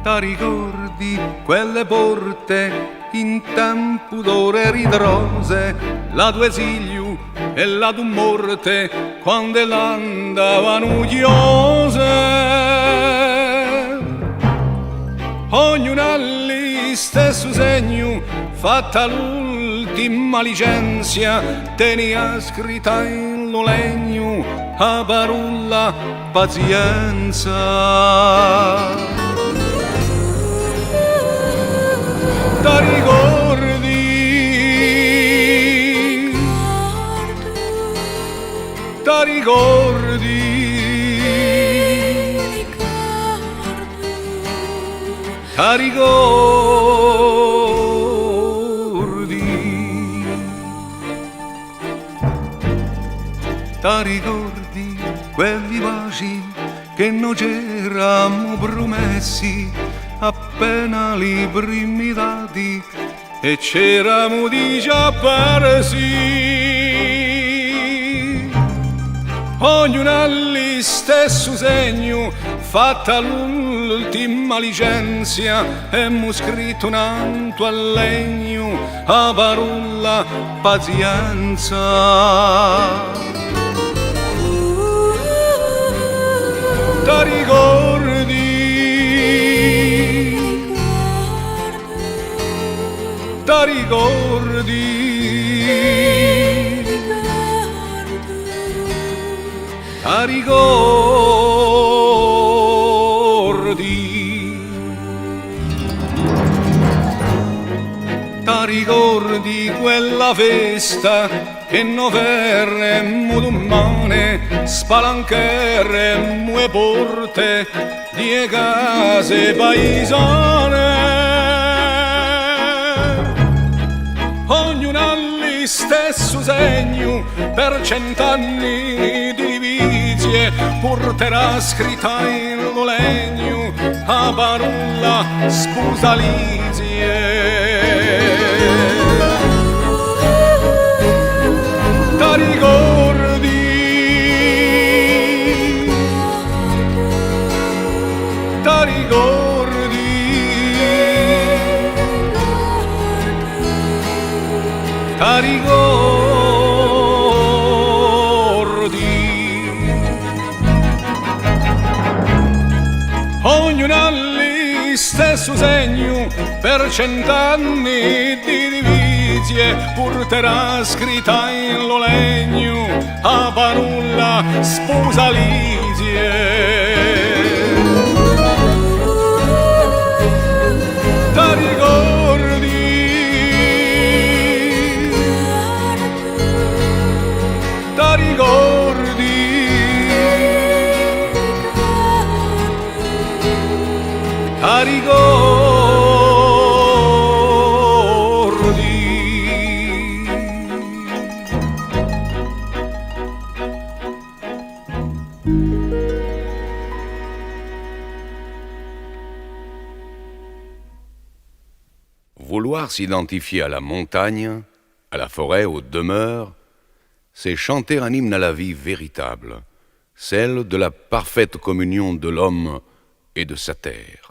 Ti ricordi quelle porte in tempo d'ore ridrose, la tua esilio e la tua morte quando l'andavano chiose? Ognuna lì stesso segno, fatta l'ultima licenzia, tenia scritta in lo legno a parola pazienza. Ti ricordi? Ti ricordi? Ti ricordi? Ti ricordi quelli baci che noi c'eravamo promessi appena li primi dati e c'eravamo già persi? Ognuna lì stesso segno, fatta l'ultima licenzia, emmo scritto un anto a legno a parola pazienza. Ti ricordi? Ti ricordi? Ti ricordi? Ti ricordi quella festa che noi verremmo domani, spalancheremmo le porte di case paesane? Ognuna lì stesso segno per 100 anni di vizie porterà scritta in lo legno a parola sposalizie. Ti ricordi? Ti ricordi? Ti ricordi? Ognuna lì stesso segno per 100 anni di divisie porterà scritta in lo legno a parola sposalizie. Ti ricordi? Ti ricordi? Ti ricordi? Vouloir s'identifier à la montagne, à la forêt, aux demeures, c'est chanter un hymne à la vie véritable, celle de la parfaite communion de l'homme et de sa terre.